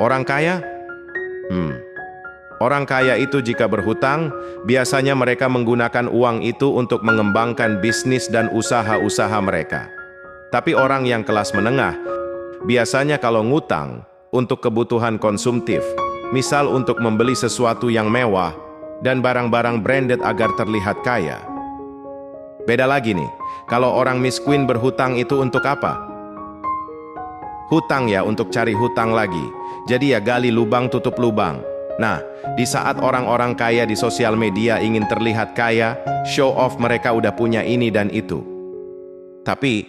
Orang kaya? Hmm. Orang kaya itu jika berhutang, biasanya mereka menggunakan uang itu untuk mengembangkan bisnis dan usaha-usaha mereka. Tapi orang yang kelas menengah, biasanya kalau ngutang untuk kebutuhan konsumtif, misal untuk membeli sesuatu yang mewah dan barang-barang branded agar terlihat kaya. Beda lagi nih, kalau orang miskin berhutang itu untuk apa? Hutang ya untuk cari hutang lagi. Jadi ya gali lubang tutup lubang. Nah, di saat orang-orang kaya di sosial media ingin terlihat kaya, show off mereka udah punya ini dan itu. Tapi,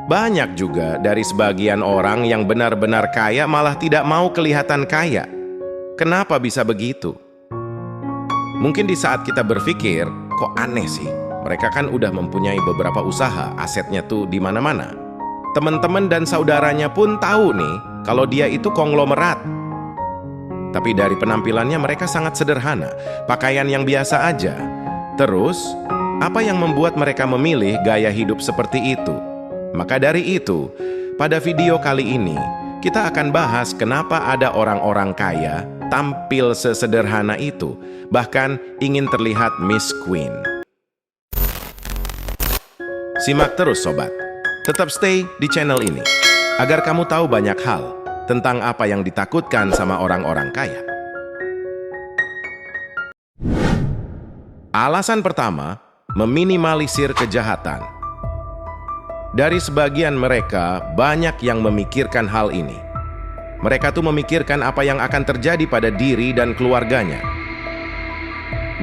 banyak juga dari sebagian orang yang benar-benar kaya malah tidak mau kelihatan kaya. Kenapa bisa begitu? Mungkin di saat kita berpikir, kok aneh sih? Mereka kan udah mempunyai beberapa usaha, asetnya tuh di mana-mana. Teman-teman dan saudaranya pun tahu nih, kalau dia itu konglomerat. Tapi dari penampilannya mereka sangat sederhana, pakaian yang biasa aja. Terus, apa yang membuat mereka memilih gaya hidup seperti itu? Maka dari itu, pada video kali ini, kita akan bahas kenapa ada orang-orang kaya tampil sesederhana itu, bahkan ingin terlihat Miss Queen. Simak terus sobat, tetap stay di channel ini, agar kamu tahu banyak hal tentang apa yang ditakutkan sama orang-orang kaya. Alasan pertama, meminimalisir kejahatan. Dari sebagian mereka, banyak yang memikirkan hal ini. Mereka tuh memikirkan apa yang akan terjadi pada diri dan keluarganya.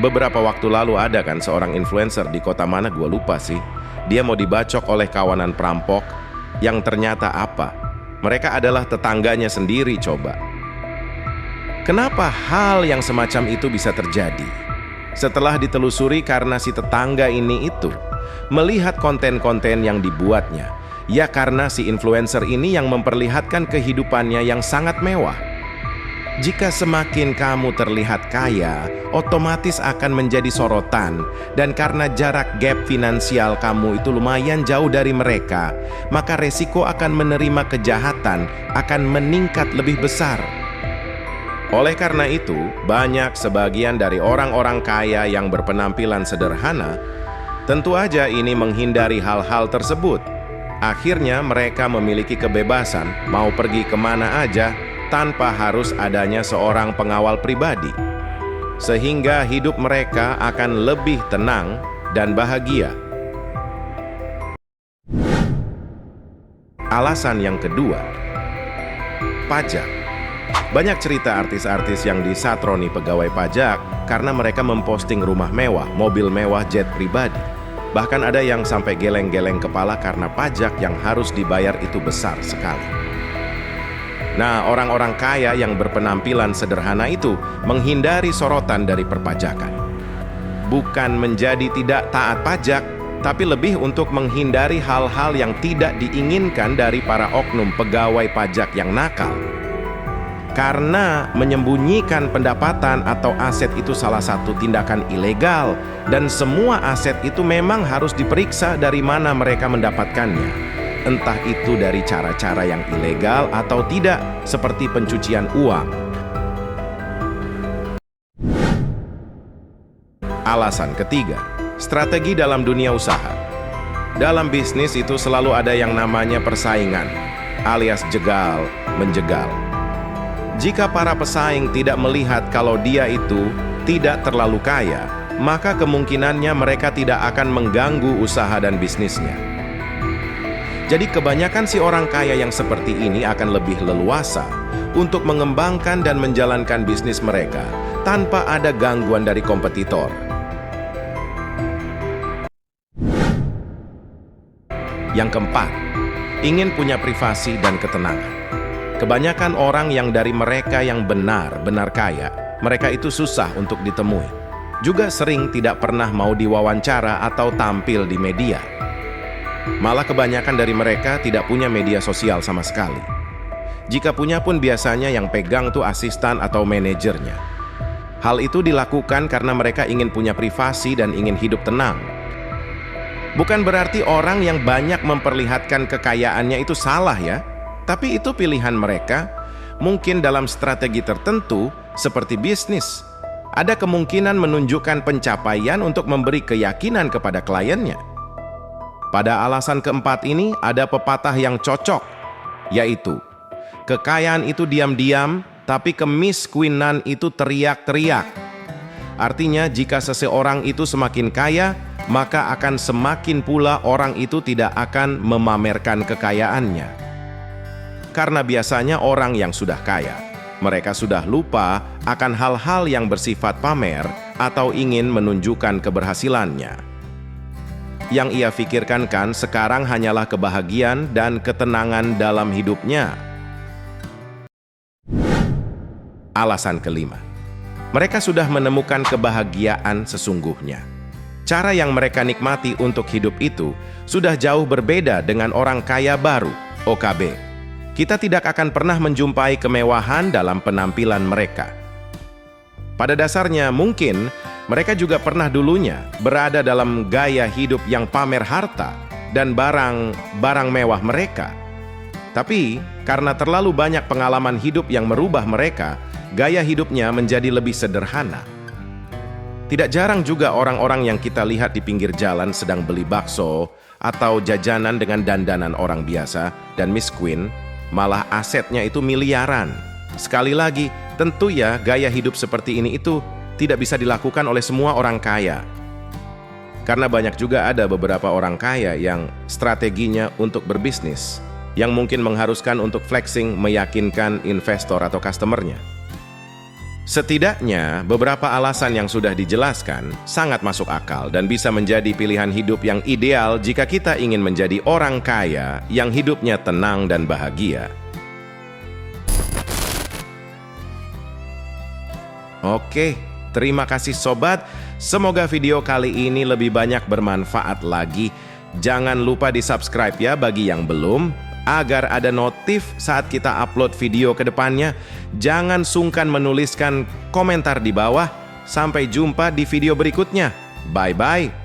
Beberapa waktu lalu ada kan seorang influencer di kota mana gue lupa sih. Dia mau dibacok oleh kawanan perampok yang ternyata apa? Mereka adalah tetangganya sendiri coba. Kenapa hal yang semacam itu bisa terjadi? Setelah ditelusuri karena si tetangga ini itu melihat konten-konten yang dibuatnya. Ya karena si influencer ini yang memperlihatkan kehidupannya yang sangat mewah. Jika semakin kamu terlihat kaya, otomatis akan menjadi sorotan. Dan karena jarak gap finansial kamu itu lumayan jauh dari mereka, maka resiko akan menerima kejahatan akan meningkat lebih besar. Oleh karena itu, banyak sebagian dari orang-orang kaya yang berpenampilan sederhana, tentu aja ini menghindari hal-hal tersebut. Akhirnya mereka memiliki kebebasan mau pergi kemana aja, tanpa harus adanya seorang pengawal pribadi, sehingga hidup mereka akan lebih tenang dan bahagia. Alasan yang kedua, pajak. Banyak cerita artis-artis yang disatroni pegawai pajak karena mereka memposting rumah mewah, mobil mewah, jet pribadi. Bahkan ada yang sampai geleng-geleng kepala karena pajak yang harus dibayar itu besar sekali. Nah, orang-orang kaya yang berpenampilan sederhana itu menghindari sorotan dari perpajakan. Bukan menjadi tidak taat pajak, tapi lebih untuk menghindari hal-hal yang tidak diinginkan dari para oknum pegawai pajak yang nakal. Karena menyembunyikan pendapatan atau aset itu salah satu tindakan ilegal, dan semua aset itu memang harus diperiksa dari mana mereka mendapatkannya. Entah itu dari cara-cara yang ilegal atau tidak, seperti pencucian uang. Alasan ketiga, strategi dalam dunia usaha. Dalam bisnis itu selalu ada yang namanya persaingan, alias jegal, menjegal. Jika para pesaing tidak melihat kalau dia itu tidak terlalu kaya, maka kemungkinannya mereka tidak akan mengganggu usaha dan bisnisnya. Jadi kebanyakan si orang kaya yang seperti ini akan lebih leluasa untuk mengembangkan dan menjalankan bisnis mereka tanpa ada gangguan dari kompetitor. Yang keempat, ingin punya privasi dan ketenangan. Kebanyakan orang yang dari mereka yang benar-benar kaya, mereka itu susah untuk ditemui. Juga sering tidak pernah mau diwawancara atau tampil di media. Malah kebanyakan dari mereka tidak punya media sosial sama sekali. Jika punya pun biasanya yang pegang tuh asisten atau manajernya. Hal itu dilakukan karena mereka ingin punya privasi dan ingin hidup tenang. Bukan berarti orang yang banyak memperlihatkan kekayaannya itu salah ya, tapi itu pilihan mereka. mungkin dalam strategi tertentu seperti bisnis, ada kemungkinan menunjukkan pencapaian untuk memberi keyakinan kepada kliennya. Pada alasan keempat ini ada pepatah yang cocok, yaitu kekayaan itu diam-diam, tapi kemiskinan itu teriak-teriak. Artinya, jika seseorang itu semakin kaya, maka akan semakin pula orang itu tidak akan memamerkan kekayaannya. Karena biasanya orang yang sudah kaya, mereka sudah lupa akan hal-hal yang bersifat pamer atau ingin menunjukkan keberhasilannya. Yang ia pikirkan kan sekarang hanyalah kebahagiaan dan ketenangan dalam hidupnya. Alasan kelima, mereka sudah menemukan kebahagiaan sesungguhnya. Cara yang mereka nikmati untuk hidup itu sudah jauh berbeda dengan orang kaya baru, OKB. Kita tidak akan pernah menjumpai kemewahan dalam penampilan mereka. Pada dasarnya mungkin mereka juga pernah dulunya berada dalam gaya hidup yang pamer harta dan barang mewah mereka. Tapi karena terlalu banyak pengalaman hidup yang merubah mereka, gaya hidupnya menjadi lebih sederhana. Tidak jarang juga orang-orang yang kita lihat di pinggir jalan sedang beli bakso atau jajanan dengan dandanan orang biasa dan Miss Queen, malah asetnya itu miliaran. Sekali lagi, tentu ya gaya hidup seperti ini itu tidak bisa dilakukan oleh semua orang kaya. Karena banyak juga ada beberapa orang kaya yang strateginya untuk berbisnis, yang mungkin mengharuskan untuk flexing meyakinkan investor atau customernya. Setidaknya, beberapa alasan yang sudah dijelaskan sangat masuk akal dan bisa menjadi pilihan hidup yang ideal jika kita ingin menjadi orang kaya yang hidupnya tenang dan bahagia. Oke, terima kasih sobat. Semoga video kali ini lebih banyak bermanfaat lagi. Jangan lupa di-subscribe ya bagi yang belum, agar ada notif saat kita upload video ke depannya. Jangan sungkan menuliskan komentar di bawah. Sampai jumpa di video berikutnya. Bye-bye.